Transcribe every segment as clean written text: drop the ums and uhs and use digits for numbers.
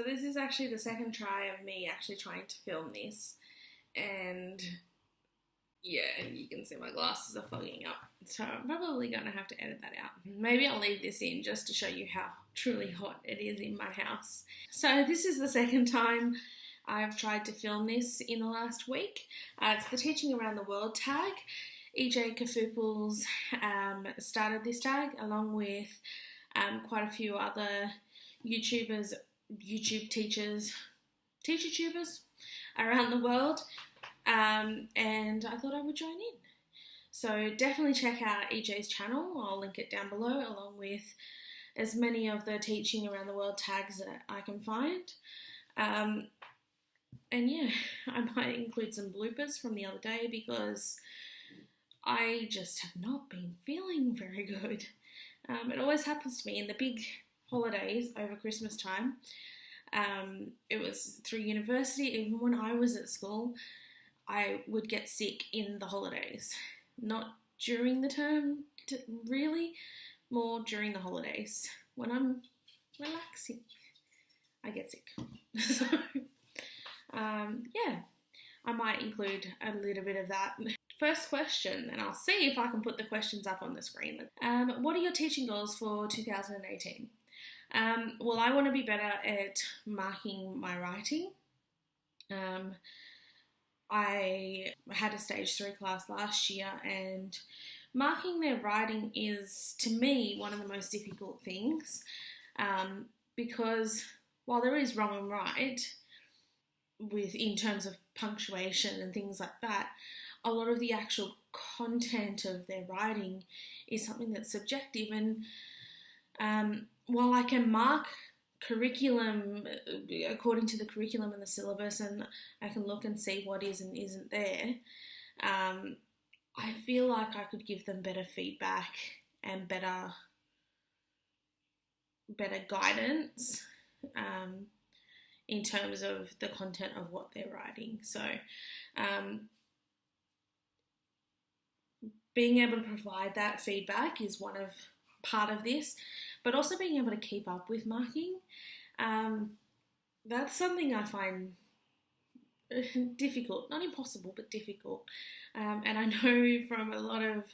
So this is actually the second try of me actually trying to film this, and yeah, you can see my glasses are fogging up, so I'm probably going to have to edit that out. Maybe I'll leave this in just to show you how truly hot it is in my house. So this is the second time I've tried to film this in the last week. It's the Teaching Around the World tag. EJ Kafooples started this tag along with quite a few other YouTubers, YouTube teacher tubers around the world, and I thought I would join in. So definitely check out EJ's channel. I'll link it down below along with as many of the Teaching Around the World tags that I can find. And yeah, I might include some bloopers from the other day because I just have not been feeling very good. It always happens to me in the big holidays over Christmas time. It was through university. Even when I was at school, I would get sick in the holidays. Not during the term, really, more during the holidays. When I'm relaxing, I get sick. So, yeah, I might include a little bit of that. First question, and I'll see if I can put the questions up on the screen. What are your teaching goals for 2018? Well, I want to be better at marking my writing. I had a stage 3 class last year, and marking their writing is, to me, one of the most difficult things, because while there is wrong and right in terms of punctuation and things like that, a lot of the actual content of their writing is something that's subjective, and while I can mark curriculum according to the curriculum and the syllabus, and I can look and see what is and isn't there, I feel like I could give them better feedback and better guidance in terms of the content of what they're writing. So being able to provide that feedback is part of this, but also being able to keep up with marking. That's something I find difficult, not impossible, but difficult. And I know from a lot of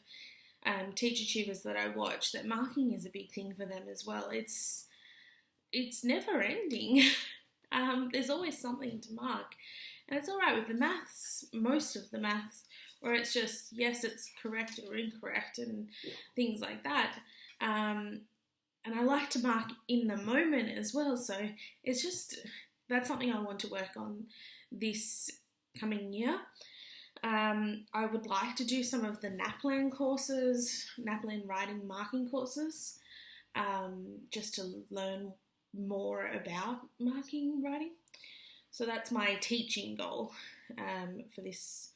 teacher tubers that I watch that marking is a big thing for them as well. It's never ending. There's always something to mark. And it's all right with the maths, most of the maths, where it's just, yes, it's correct or incorrect and things like that. And I like to mark in the moment as well. So it's just, that's something I want to work on this coming year. I would like to do some of the NAPLAN courses, NAPLAN writing marking courses, just to learn more about marking writing. So that's my teaching goal for this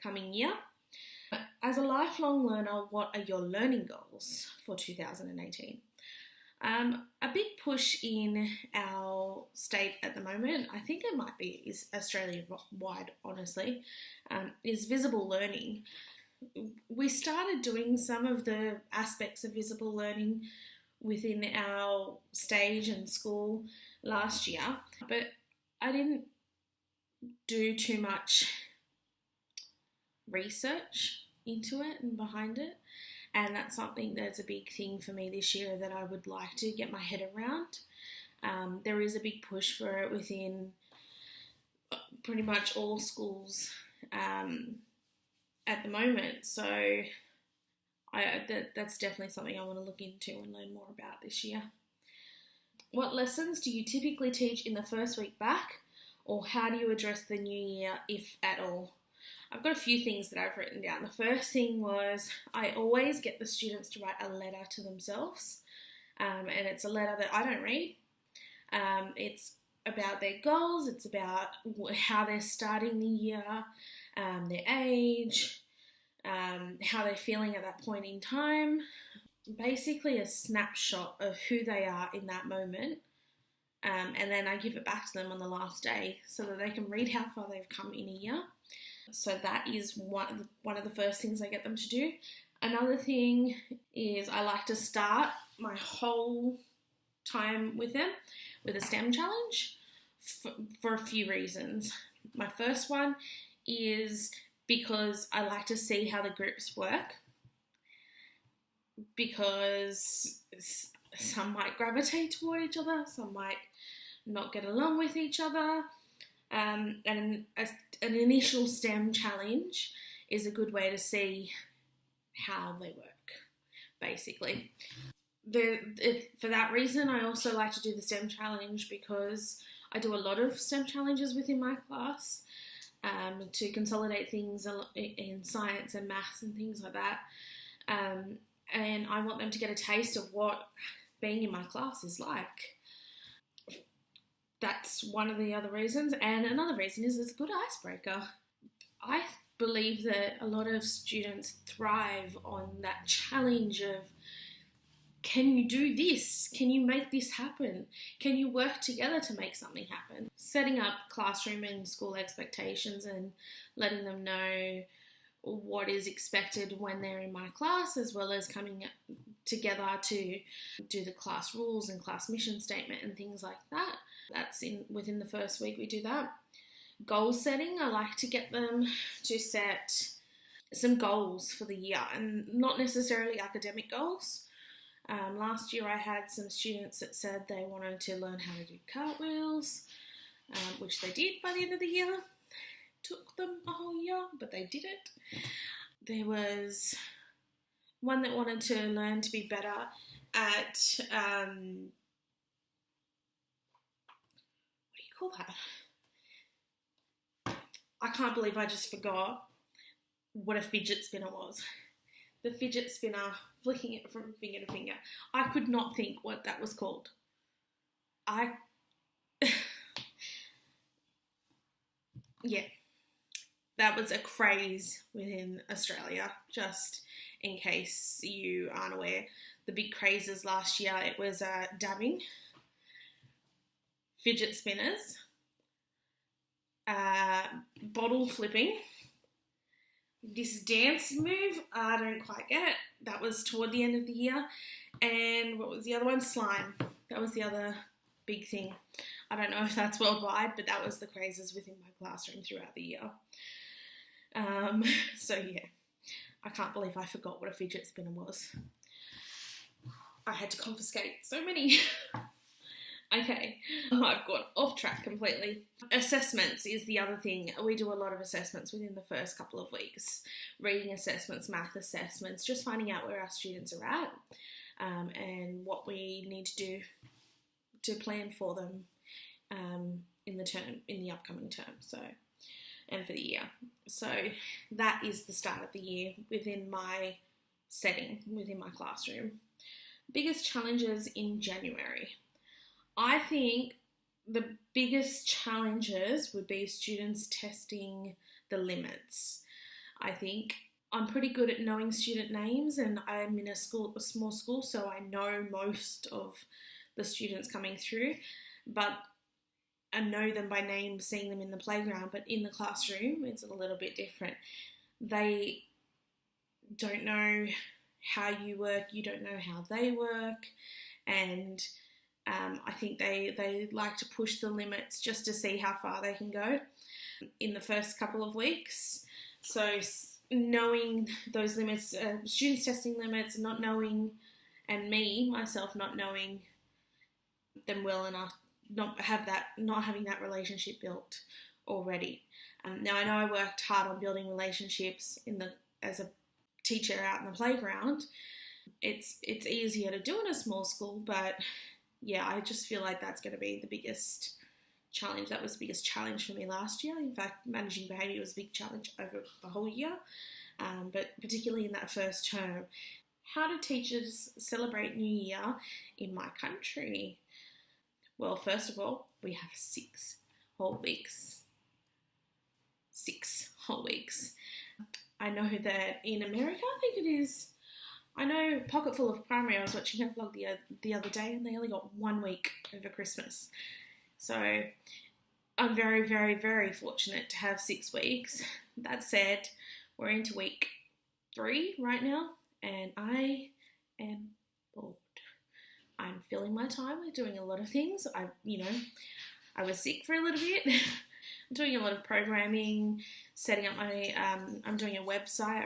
coming year. As a lifelong learner, what are your learning goals for 2018? A big push in our state at the moment, I think it might be is Australia-wide, honestly, is visible learning. We started doing some of the aspects of visible learning within our stage and school last year, but I didn't do too much research into it and behind it, and that's something that's a big thing for me this year that I would like to get my head around. There is a big push for it within pretty much all schools at the moment, so that's definitely something I want to look into and learn more about this year. What lessons do you typically teach in the first week back, or how do you address the new year, if at all? I've got a few things that I've written down. The first thing was I always get the students to write a letter to themselves, and it's a letter that I don't read. It's about their goals, it's about how they're starting the year, their age, how they're feeling at that point in time. Basically a snapshot of who they are in that moment, and then I give it back to them on the last day so that they can read how far they've come in a year. So that is one of the first things I get them to do. Another thing is I like to start my whole time with them with a STEM challenge. for a few reasons. My first one is because I like to see how the groups work, because some might gravitate toward each other, some might not get along with each other, and an initial STEM challenge is a good way to see how they work, basically. For that reason, I also like to do the STEM challenge, because I do a lot of STEM challenges within my class to consolidate things in science and maths and things like that. And I want them to get a taste of what being in my class is like. That's one of the other reasons. And another reason is it's a good icebreaker. I believe that a lot of students thrive on that challenge of, can you do this? Can you make this happen? Can you work together to make something happen? Setting up classroom and school expectations and letting them know what is expected when they're in my class, as well as coming together to do the class rules and class mission statement and things like that. That's within the first week we do that. Goal setting, I like to get them to set some goals for the year, and not necessarily academic goals. Last year I had some students that said they wanted to learn how to do cartwheels, which they did by the end of the year. Took them a whole year, but they did it. There was one that wanted to learn to be better at, what do you call that? I can't believe I just forgot what a fidget spinner was. The fidget spinner, flicking it from finger to finger. I could not think what that was called. Yeah, that was a craze within Australia, just in case you aren't aware. The big crazes last year, it was dabbing, fidget spinners, bottle flipping, this dance move, I don't quite get it. That was toward the end of the year. And what was the other one? Slime. That was the other big thing. I don't know if that's worldwide, but that was the crazes within my classroom throughout the year. So yeah, I can't believe I forgot what a fidget spinner was. I had to confiscate so many. Okay, I've got off track completely. Assessments is the other thing. We do a lot of assessments within the first couple of weeks. Reading assessments, math assessments, just finding out where our students are at, and what we need to do to plan for them in the upcoming term, and for the year. So that is the start of the year within my setting, within my classroom. Biggest challenges in January. I think the biggest challenges would be students testing the limits. I think I'm pretty good at knowing student names, and I'm in a small school, so I know most of the students coming through, but I know them by name, seeing them in the playground, but in the classroom, it's a little bit different. They don't know how you work, you don't know how they work, and I think they like to push the limits just to see how far they can go in the first couple of weeks. So knowing those limits, students testing limits, not knowing, and myself not knowing them well enough, not having that relationship built already. Now I know I worked hard on building relationships as a teacher out in the playground. It's easier to do in a small school, but yeah, I just feel like that's going to be the biggest challenge. That was the biggest challenge for me last year. In fact, managing behaviour was a big challenge over the whole year, but particularly in that first term. How do teachers celebrate New Year in my country? Well, first of all, we have 6 whole weeks. 6 whole weeks. I know that in America, I think it is, I know Pocketful of Primary, I was watching her vlog the other day, and they only got 1 week over Christmas. So I'm very, very, very fortunate to have 6 weeks. That said, we're into week 3 right now, and I am bored. I'm filling my time with doing a lot of things. I was sick for a little bit. I'm doing a lot of programming, setting up my, I'm doing a website,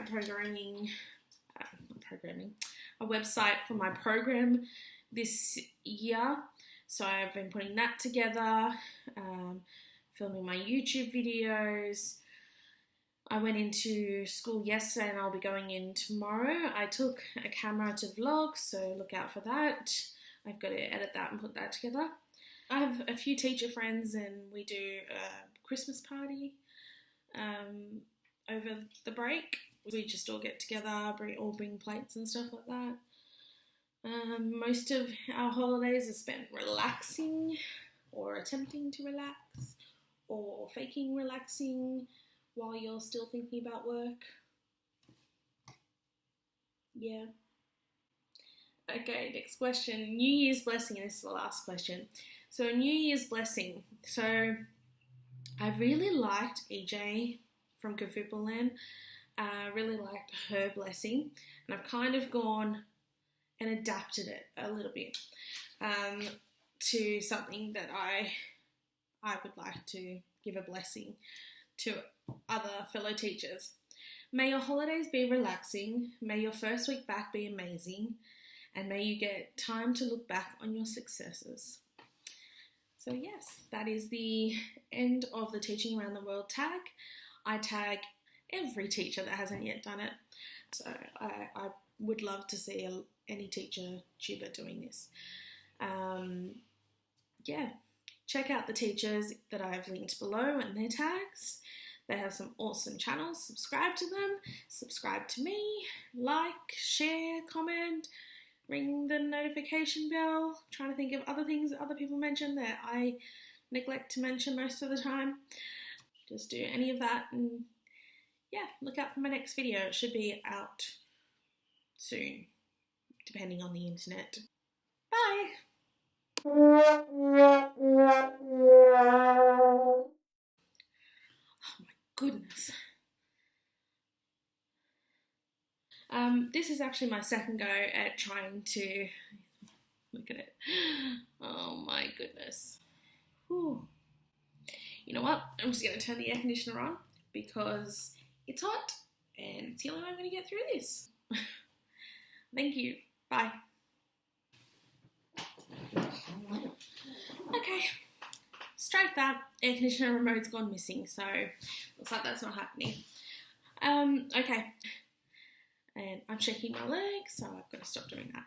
a website for my program this year. So I've been putting that together, filming my YouTube videos. I went into school yesterday and I'll be going in tomorrow. I took a camera to vlog, so look out for that. I've got to edit that and put that together. I have a few teacher friends and we do a Christmas party over the break. We just all get together, bring plates and stuff like that. Most of our holidays are spent relaxing or attempting to relax or faking relaxing while you're still thinking about work. Yeah. Okay, next question. New Year's blessing, and this is the last question. So New Year's blessing. So I really liked EJ from Kafoople Land. I really liked her blessing, and I've kind of gone and adapted it a little bit to something that I would like to give a blessing to other fellow teachers. May your holidays be relaxing, may your first week back be amazing, and may you get time to look back on your successes. So yes, that is the end of the Teaching Around the World tag. I tag every teacher that hasn't yet done it. So I would love to see any teacher tuber doing this. Yeah, check out the teachers that I have linked below and their tags. They have some awesome channels. Subscribe to them, subscribe to me, like, share, comment, ring the notification bell. I'm trying to think of other things that other people mention that I neglect to mention most of the time. Just do any of that, and yeah, look out for my next video. It should be out soon, depending on the internet. Bye! Oh my goodness. This is actually my second go at trying to, look at it. Oh my goodness. Whew. You know what? I'm just going to turn the air conditioner on because it's hot and it's the only way I'm going to get through this. Thank you. Bye. Okay. Strike that. Air conditioner remote's gone missing, so looks like that's not happening. Okay. And I'm shaking my leg, so I've got to stop doing that.